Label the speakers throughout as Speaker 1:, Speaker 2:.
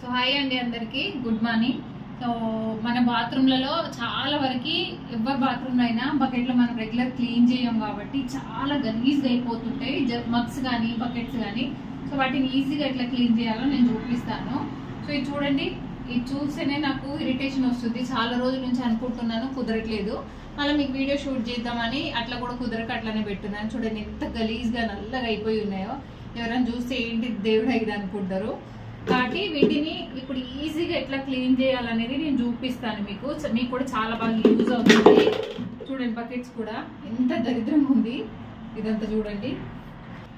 Speaker 1: So hi అండి అందరికి good morning. So మన బాత్రూమ్లలో చాలా వరకు ఎవరి బాత్రూమ్ అయినా బకెట్లో మనం రెగ్యులర్ క్లీన్ చేయం కాబట్టి చాలా గలీజ్గా అయిపోతుంటాయి మగ్స్ కానీ బకెట్స్ కానీ. సో వాటిని ఈజీగా ఎట్లా క్లీన్ చేయాలో నేను చూపిస్తాను. సో ఇది చూడండి, ఇది చూస్తేనే నాకు ఇరిటేషన్ వస్తుంది. చాలా రోజుల నుంచి అనుకుంటున్నాను, కుదరట్లేదు. మళ్ళీ మీకు వీడియో షూట్ చేద్దామని అట్లా కూడా కుదరక అట్లనే పెట్టున్నాను. చూడండి ఎంత గలీజ్గా నల్లగా అయిపోయి ఉన్నాయో. ఎవరైనా చూస్తే ఏంటి దేవుడు ఇది అనుకుంటారు. కాబట్టి వీటిని ఇప్పుడు ఈజీగా ఎట్లా క్లీన్ చేయాలనేది నేను చూపిస్తాను మీకు. మీకు కూడా చాలా బాగా యూజ్ అవుతుంది. చూడండి బకెట్స్ కూడా ఎంత దరిద్రంగా ఉంది. ఇదంతా చూడండి,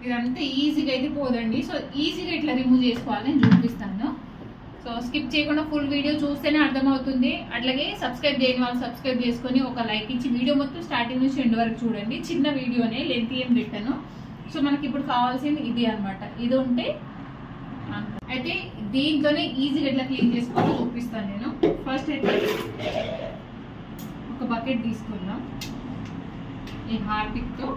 Speaker 1: ఇదంతా ఈజీగా అయితే పోదండి. సో ఈజీగా ఇట్లా రిమూవ్ చేసుకోవాలని నేను చూపిస్తాను. సో స్కిప్ చేయకుండా ఫుల్ వీడియో చూస్తేనే అర్థమవుతుంది. అట్లాగే సబ్స్క్రైబ్ చేయని వాళ్ళు సబ్స్క్రైబ్ చేసుకొని ఒక లైక్ ఇచ్చి వీడియో మొత్తం స్టార్టింగ్ నుంచి ఎండ్ వరకు చూడండి. చిన్న వీడియోనే, లెంత్ ఏం పెట్టాను. సో మనకి ఇప్పుడు కావాల్సింది ఇది అనమాట. ఇది ఉంటే అయితే దీంట్లోనే ఈజీగా ఎట్లా క్లీన్ చేసుకోవాలో చూపిస్తాను నేను. ఫస్ట్ అయితే ఒక బకెట్ తీసుకుందాం ఈ హార్పిక్తో.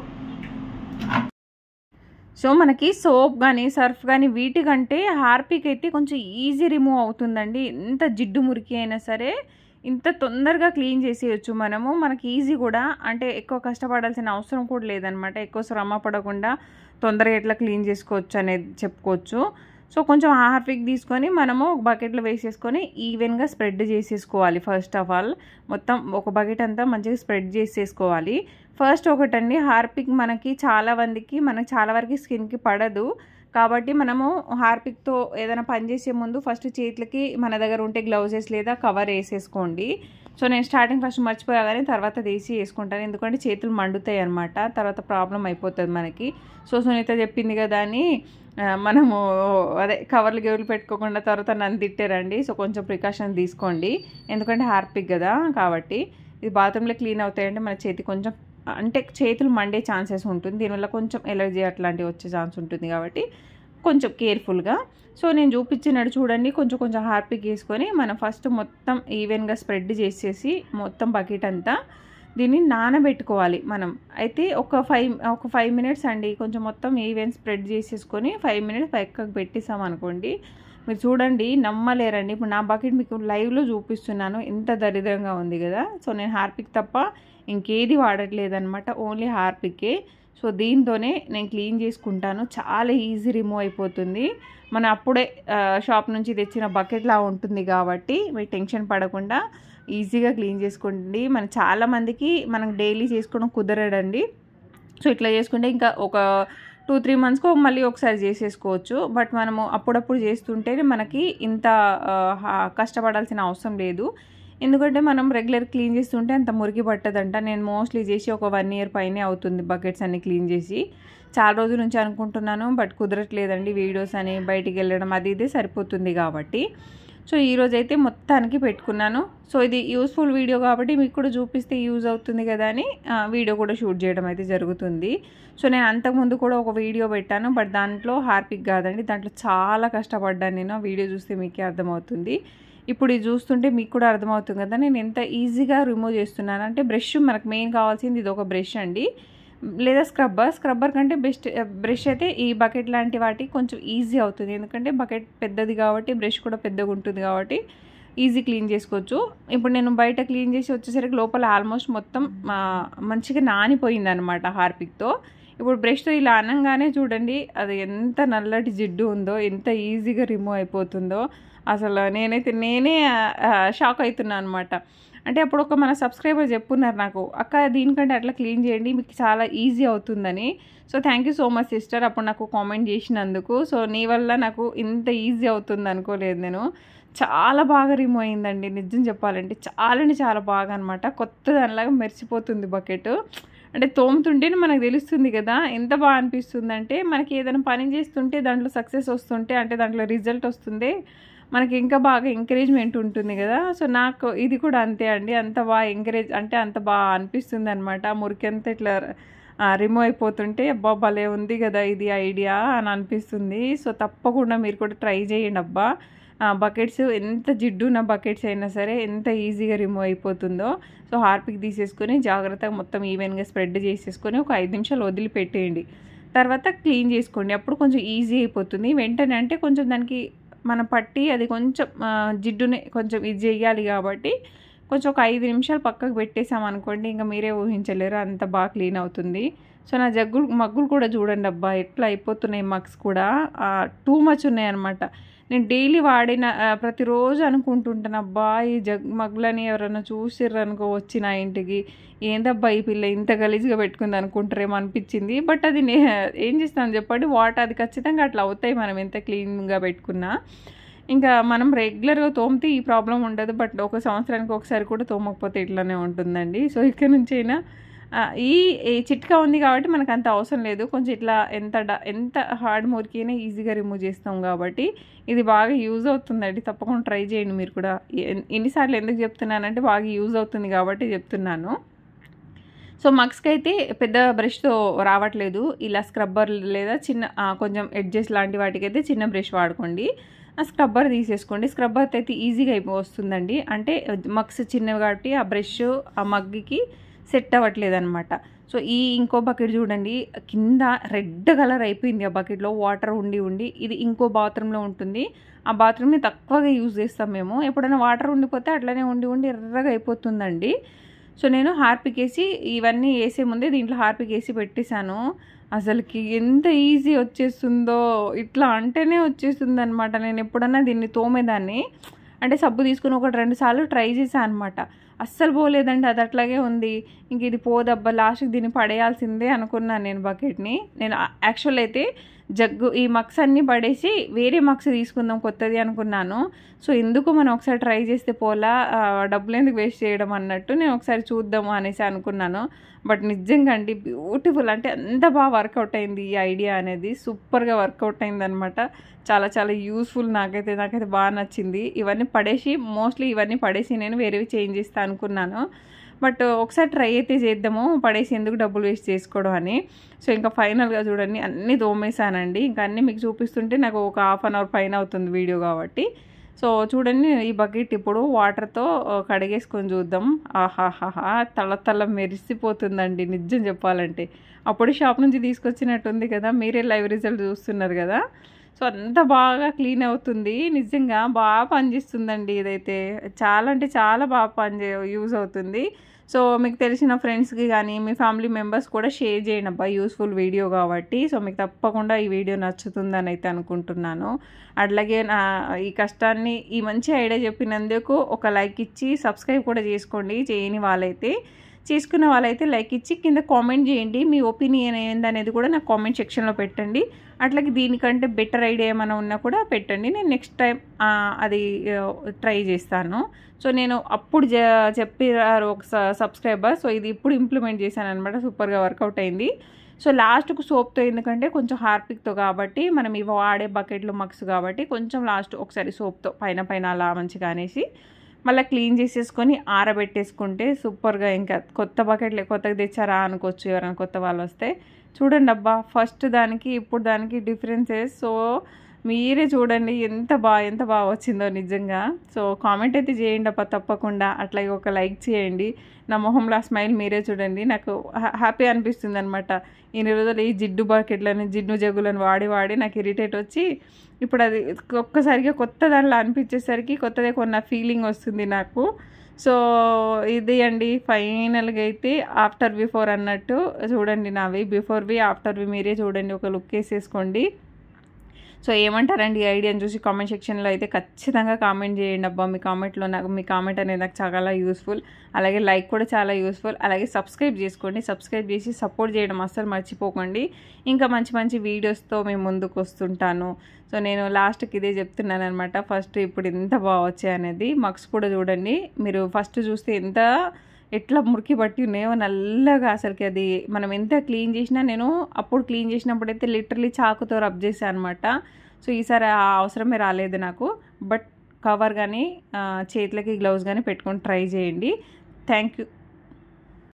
Speaker 2: సో మనకి సోప్ కానీ సర్ఫ్ కానీ వీటికంటే హార్పిక్ అయితే కొంచెం ఈజీ రిమూవ్ అవుతుందండి. ఎంత జిడ్డు మురికి అయినా సరే ఇంత తొందరగా క్లీన్ చేసేయచ్చు మనము. మనకి ఈజీ కూడా, అంటే ఎక్కువ కష్టపడాల్సిన అవసరం కూడా లేదనమాట. ఎక్కువ శ్రమ పడకుండా తొందరగా ఎట్లా క్లీన్ చేసుకోవచ్చు అనేది చెప్పుకోవచ్చు. సో కొంచెం హార్పిక్ తీసుకొని మనము ఒక బకెట్లో వేసేసుకొని ఈవెన్గా స్ప్రెడ్ చేసేసుకోవాలి. ఫస్ట్ ఆఫ్ ఆల్ మొత్తం ఒక బకెట్ అంతా మంచిగా స్ప్రెడ్ చేసేసుకోవాలి. ఫస్ట్ ఒకటండి, హార్పిక్ మనకి చాలా వరకు స్కిన్కి పడదు. కాబట్టి మనము హార్పిక్తో ఏదైనా పని చేసే ముందు ఫస్ట్ చేతులకి మన దగ్గర ఉంటే గ్లౌజెస్ లేదా కవర్ వేసేసుకోండి. సో నేను స్టార్టింగ్ ఫస్ట్ మర్చిపోయా కానీ తర్వాత తీసి వేసుకుంటాను, ఎందుకంటే చేతులు మండుతాయి అనమాట. తర్వాత ప్రాబ్లం అయిపోతుంది మనకి. సో సునీత చెప్పింది కదా అని మనము అదే కవర్లు గెవర్లు పెట్టుకోకుండా తర్వాత నన్ను తిట్టారండి. సో కొంచెం ప్రికాషన్ తీసుకోండి, ఎందుకంటే హార్పిక్ కదా కాబట్టి. ఇది బాత్రూంలో క్లీన్ అవుతాయంటే మన చేతి కొంచెం అంటే చేతులు మండే ఛాన్సెస్ ఉంటుంది. దీనివల్ల కొంచెం ఎలర్జీ అట్లాంటివి వచ్చే ఛాన్స్ ఉంటుంది కాబట్టి కొంచెం కేర్ఫుల్గా. సో నేను చూపించినట్టు చూడండి, కొంచెం హార్పిక్ వేసుకొని మనం ఫస్ట్ మొత్తం ఈవెన్గా స్ప్రెడ్ చేసేసి మొత్తం బకెట్ అంతా దీన్ని నానబెట్టుకోవాలి మనం. అయితే ఒక 5 మినిట్స్ అండి, కొంచెం మొత్తం ఈవెన్ స్ప్రెడ్ చేసేసుకొని 5 మినిట్స్ పక్కకు పెట్టేసాం అనుకోండి. మీరు చూడండి నమ్మలేరండి, ఇప్పుడు నా బకెట్ మీకు లైవ్లో చూపిస్తున్నాను, ఎంత దరిద్రంగా ఉంది కదా. సో నేను హార్పిక్ తప్ప ఇంకేది వాడట్లేదు అనమాట, ఓన్లీ హార్పిక్కే. సో దీంతోనే నేను క్లీన్ చేసుకుంటాను. చాలా ఈజీ రిమూవ్ అయిపోతుంది. మనం అప్పుడే షాప్ నుంచి తెచ్చిన బకెట్లా ఉంటుంది కాబట్టి మీరు టెన్షన్ పడకుండా ఈజీగా క్లీన్ చేసుకోండి. మన చాలామందికి మనం డైలీ చేసుకోవడం కుదరడండి. సో ఇట్లా చేసుకుంటే ఇంకా ఒక 2-3 మంత్స్కో మళ్ళీ ఒకసారి చేసేసుకోవచ్చు. బట్ మనము అప్పుడప్పుడు చేస్తుంటేనే మనకి ఇంత కష్టపడాల్సిన అవసరం లేదు. ఎందుకంటే మనం రెగ్యులర్ క్లీన్ చేస్తుంటే అంత మురికి పట్టదంట. నేను మోస్ట్లీ చేసి ఒక 1 ఇయర్ పైనే అవుతుంది బకెట్స్ అన్ని క్లీన్ చేసి. చాలా రోజుల నుంచి అనుకుంటున్నాను, బట్ కుదరట్లేదండి. వీడియోస్ అని బయటికి వెళ్ళడం అది ఇదే సరిపోతుంది కాబట్టి. సో ఈరోజు అయితే మొత్తానికి పెట్టుకున్నాను. సో ఇది యూస్ఫుల్ వీడియో కాబట్టి మీకు కూడా చూపిస్తే యూజ్ అవుతుంది కదా అని వీడియో కూడా షూట్ చేయడం అయితే జరుగుతుంది. సో నేను అంతకుముందు కూడా ఒక వీడియో పెట్టాను, బట్ దాంట్లో హార్పిక్ కాదండి, దాంట్లో చాలా కష్టపడ్డాను నేను. వీడియో చూస్తే మీకే అర్థమవుతుంది. ఇప్పుడు ఇది చూస్తుంటే మీకు కూడా అర్థమవుతుంది కదా నేను ఎంత ఈజీగా రిమూవ్ చేస్తున్నాను. అంటే బ్రష్ మనకు మెయిన్ కావాల్సింది ఇది ఒక బ్రష్ అండి, లేదా స్క్రబ్బర్ కంటే బెస్ట్ బ్రష్ అయితే ఈ బకెట్ లాంటి వాటికి కొంచెం ఈజీ అవుతుంది. ఎందుకంటే బకెట్ పెద్దది కాబట్టి బ్రష్ కూడా పెద్దగా ఉంటుంది కాబట్టి ఈజీ క్లీన్ చేసుకోవచ్చు. ఇప్పుడు నేను బయట క్లీన్ చేసి వచ్చేసరికి లోపల ఆల్మోస్ట్ మొత్తం మంచిగా నానిపోయింది అనమాట హార్పిక్తో. ఇప్పుడు బ్రష్తో ఇలా అనగానే చూడండి అది ఎంత నల్లటి జిడ్డు ఉందో, ఎంత ఈజీగా రిమూవ్ అయిపోతుందో. అసలు నేనే షాక్ అవుతున్నాను అనమాట. అంటే అప్పుడు ఒక మన సబ్స్క్రైబర్ చెప్పున్నారు నాకు, అక్క దీనికంటే అట్లా క్లీన్ చేయండి మీకు చాలా ఈజీ అవుతుందని. So thank you so much sister, అప్పుడు నాకు కామెంట్ చేసినందుకు. సో నీ వల్ల నాకు ఇంత ఈజీ అవుతుంది అనుకోలేదు నేను. చాలా బాగా రిమూవ్ అయిందండి, నిజం చెప్పాలంటే చాలా బాగా అనమాట. కొత్త దానిలాగా మెరిసిపోతుంది బకెట్. అంటే తోముతుంటేనే మనకు తెలుస్తుంది కదా ఎంత బాగా అనిపిస్తుంది. అంటే మనకి ఏదైనా పని చేస్తుంటే దాంట్లో సక్సెస్ వస్తుంటే, అంటే దాంట్లో రిజల్ట్ వస్తుంది, మనకి ఇంకా బాగా ఎంకరేజ్మెంట్ ఉంటుంది కదా. సో నాకు ఇది కూడా అంతే అండి, అంత బాగా అంత బాగా అనిపిస్తుంది అనమాట. మురికి అంతా ఇట్లా రిమూవ్ అయిపోతుంటే అబ్బా భలే ఉంది కదా ఇది ఐడియా అని అనిపిస్తుంది. సో తప్పకుండా మీరు కూడా ట్రై చేయండి అబ్బా. బకెట్స్ ఎంత జిడ్డున్న బకెట్స్ అయినా సరే ఎంత ఈజీగా రిమూవ్ అయిపోతుందో. సో హార్పిక్ తీసేసుకొని జాగ్రత్తగా మొత్తం ఈవెన్గా స్ప్రెడ్ చేసేసుకొని ఒక 5 నిమిషాలు వదిలిపెట్టేయండి. తర్వాత క్లీన్ చేసుకోండి, అప్పుడు కొంచెం ఈజీ అయిపోతుంది. వెంటనే అంటే కొంచెం దానికి మనం పట్టి అది కొంచెం జిడ్డుని కొంచెం ఇది చేయాలి కాబట్టి కొంచెం ఒక 5 నిమిషాలు పక్కకు పెట్టేసామనుకోండి, ఇంకా మీరే ఊహించలేరు అంత బాగా క్లీన్ అవుతుంది. సో నా మగ్గులు కూడా చూడండి అబ్బా ఎట్లా అయిపోతున్నాయి. మగ్స్ కూడా టూ మచ్ ఉన్నాయన్నమాట. నేను డైలీ వాడిన ప్రతిరోజు అనుకుంటుంటాను, అబ్బా ఈ మగ్గులని ఎవరైనా చూసిర్రు అనుకో వచ్చి నా ఇంటికి, ఏందబ్బా ఈ పిల్ల ఇంత గలీజ్గా పెట్టుకుంది అనుకుంటారేమో అనిపించింది. బట్ అది ఏం చేస్తాను చెప్పండి, అది ఖచ్చితంగా అట్లా అవుతాయి మనం ఎంత క్లీన్గా పెట్టుకున్నా. ఇంకా మనం రెగ్యులర్గా తోమితే ఈ ప్రాబ్లం ఉండదు, బట్ ఒక సంవత్సరానికి ఒకసారి కూడా తోమకపోతే ఇట్లానే ఉంటుందండి. సో ఇక్కడ నుంచి అయినా ఈ చిట్కా ఉంది కాబట్టి మనకు అంత అవసరం లేదు. కొంచెం ఇట్లా ఎంత హార్డ్ మురికైనా ఈజీగా రిమూవ్ చేస్తాం కాబట్టి ఇది బాగా యూజ్ అవుతుందండి. తప్పకుండా ట్రై చేయండి మీరు కూడా. ఎన్నిసార్లు ఎందుకు చెప్తున్నానంటే బాగా యూజ్ అవుతుంది కాబట్టి చెప్తున్నాను. సో మగ్స్కి అయితే పెద్ద బ్రష్తో రావట్లేదు, ఇలా స్క్రబ్బర్ లేదా చిన్న కొంచెం ఎడ్జెస్ లాంటి వాటికి అయితే చిన్న బ్రష్ వాడుకోండి. ఆ స్క్రబ్బర్ తీసేసుకోండి. స్క్రబ్బర్ అయితే ఈజీగా వస్తుందండి. అంటే మగ్స్ చిన్నవి కాబట్టి ఆ బ్రష్ ఆ మగ్గికి సెట్ అవ్వట్లేదు అనమాట. సో ఇంకో బకెట్ చూడండి, కింద రెడ్ కలర్ అయిపోయింది. ఆ బకెట్లో వాటర్ ఉండి ఇది ఇంకో బాత్రూంలో ఉంటుంది. ఆ బాత్రూమ్ని తక్కువగా యూజ్ చేస్తాం మేము. ఎప్పుడైనా వాటర్ ఉండిపోతే అట్లనే ఉండి ఎర్రగా అయిపోతుందండి. సో నేను హార్పిక్ వేసి ఇవన్నీ వేసే ముందే దీంట్లో హార్పిక్ వేసి పెట్టేశాను. అసలుకి ఎంత ఈజీ వచ్చేస్తుందో, ఇట్లా అంటేనే వచ్చేస్తుంది అనమాట. నేను ఎప్పుడన్నా దీన్ని తోమేదాన్ని, అంటే సబ్బు తీసుకుని 1-2 సార్లు ట్రై చేశాను అనమాట. అస్సలు పోలేదండి, అది అట్లాగే ఉంది. ఇంక ఇది పోదబ్బా లాస్ట్కి దీన్ని పడేయాల్సిందే అనుకున్నాను నేను బకెట్ని. నేను యాక్చువల్ అయితే ఈ మగ్స్ అన్నీ పడేసి వేరే మగ్స్ తీసుకుందాం కొత్తది అనుకున్నాను. సో ఎందుకు మనం ఒకసారి ట్రై చేస్తే పోలా, డబ్బులు ఎందుకు వేస్ట్ చేయడం అన్నట్టు నేను ఒకసారి చూద్దాము అనేసి అనుకున్నాను. బట్ నిజంగా అండి బ్యూటిఫుల్, అంటే అంత బాగా వర్కౌట్ అయింది ఈ ఐడియా అనేది. సూపర్గా వర్కౌట్ అయింది అనమాట. చాలా యూస్ఫుల్. నాకైతే బాగా నచ్చింది. మోస్ట్లీ ఇవన్నీ పడేసి నేను వేరేవి చేంజ్ చేస్తా అనుకున్నాను. బట్ ఒకసారి ట్రై అయితే చేద్దాము, పడేసి ఎందుకు డబ్బులు వేస్ట్ చేసుకోవడం అని. సో ఇంకా ఫైనల్గా చూడండి అన్నీ తోమేశానండి. ఇంకా అన్నీ మీకు చూపిస్తుంటే నాకు ఒక 1/2 అవర్ పైన అవుతుంది వీడియో కాబట్టి. సో చూడండి ఈ బకెట్ ఇప్పుడు వాటర్తో కడిగేసుకొని చూద్దాం. ఆహాహా తల మెరిసిపోతుందండి నిజం చెప్పాలంటే. అప్పుడు షాప్ నుంచి తీసుకొచ్చినట్టుంది కదా, మీరే లైవ్ రిజల్ట్ చూస్తున్నారు కదా. సో అంత బాగా క్లీన్ అవుతుంది, నిజంగా బాగా పనిచేస్తుందండి. ఇదైతే చాలా అంటే చాలా బాగా యూజ్ అవుతుంది. సో మీకు తెలిసిన ఫ్రెండ్స్కి కానీ మీ ఫ్యామిలీ మెంబర్స్ కూడా షేర్ చేయండి అబ్బా, యూస్ఫుల్ వీడియో కాబట్టి. సో మీకు తప్పకుండా ఈ వీడియో నచ్చుతుందని అయితే అనుకుంటున్నాను. అట్లాగే ఈ కష్టాన్ని ఈ మంచి ఐడియా చెప్పినందుకు ఒక లైక్ ఇచ్చి సబ్స్క్రైబ్ కూడా చేసుకోండి. చేయని వాళ్ళైతే, చేసుకున్న వాళ్ళైతే లైక్ ఇచ్చి కింద కామెంట్ చేయండి. మీ ఒపీనియన్ ఏందనేది కూడా నాకు కామెంట్ సెక్షన్లో పెట్టండి. అట్లాగే దీనికంటే బెటర్ ఐడియా ఏమైనా ఉన్నా కూడా పెట్టండి, నేను నెక్స్ట్ టైం అది ట్రై చేస్తాను. సో నేను అప్పుడు చెప్పారు ఒక సబ్స్క్రైబర్, సో ఇది ఇప్పుడు ఇంప్లిమెంట్ చేశాను అనమాట. సూపర్గా వర్కౌట్ అయింది. సో లాస్ట్కు సోప్తో, ఎందుకంటే కొంచెం హార్పిక్తో కాబట్టి మనం ఇవి వాడే బకెట్లు మగ్స్ కాబట్టి కొంచెం లాస్ట్ ఒకసారి సోప్తో పైన అలా మంచిగా అనేసి మళ్ళీ క్లీన్ చేసేసుకొని ఆరబెట్టేసుకుంటే సూపర్గా. ఇంకా కొత్త బకెట్లు కొత్తగా తెచ్చారా అనుకోవచ్చు ఎవరైనా కొత్త వాళ్ళు వస్తే. చూడండి అబ్బా ఫస్ట్ దానికి ఇప్పుడు దానికి డిఫరెన్సెస్. సో మీరే చూడండి ఎంత బాగా వచ్చిందో నిజంగా. సో కామెంట్ అయితే చేయండి అబ్బా తప్పకుండా. అట్లాగే ఒక లైక్ చేయండి. నా మొహంలో స్మైల్ మీరే చూడండి, నాకు హ్యాపీ అనిపిస్తుంది అనమాట. ఇన్ని రోజులు ఈ జిడ్డు బకెట్లను జిడ్డు జగ్గులను వాడి నాకు ఇరిటేట్ వచ్చి ఇప్పుడు అది ఒక్కసారిగా కొత్త దానిలో అనిపించేసరికి కొత్తదే కొన్న ఫీలింగ్ వస్తుంది నాకు. సో ఇది అండి ఫైనల్గా అయితే ఆఫ్టర్ బిఫోర్ అన్నట్టు చూడండి నావి, బిఫోర్వి ఆఫ్టర్వి మీరే చూడండి, ఒక లుక్ వేసేసుకోండి. సో ఏమంటారండి ఈ ఐడియాని చూసి కామెంట్ సెక్షన్లో అయితే ఖచ్చితంగా కామెంట్ చేయండి అబ్బా. మీ కామెంట్ అనేది నాకు చాలా యూస్ఫుల్. అలాగే లైక్ కూడా చాలా యూస్ఫుల్. అలాగే సబ్స్క్రైబ్ చేసుకోండి, సబ్స్క్రైబ్ చేసి సపోర్ట్ చేయడం అస్సలు మర్చిపోకండి. ఇంకా మంచి వీడియోస్తో మేము ముందుకు వస్తుంటాను. సో నేను లాస్ట్కి ఇదే చెప్తున్నాను అనమాట. ఫస్ట్ ఇప్పుడు ఎంత బాగా వచ్చాయనేది. మగ్స్ కూడా చూడండి, మీరు ఫస్ట్ చూస్తే ఎట్లా మురికి పట్టి ఉన్నాయో నల్లగా. అసలుకి అది మనం ఎంత క్లీన్ చేసినా, నేను అప్పుడు క్లీన్ చేసినప్పుడు అయితే లిటరలీ చాకుతో రబ్ చేశాను అనమాట. సో ఈసారి ఆ అవసరమే రాలేదు నాకు. బట్ కవర్ కానీ చేతులకి గ్లౌజ్ కానీ పెట్టుకొని ట్రై చేయండి. Thank you.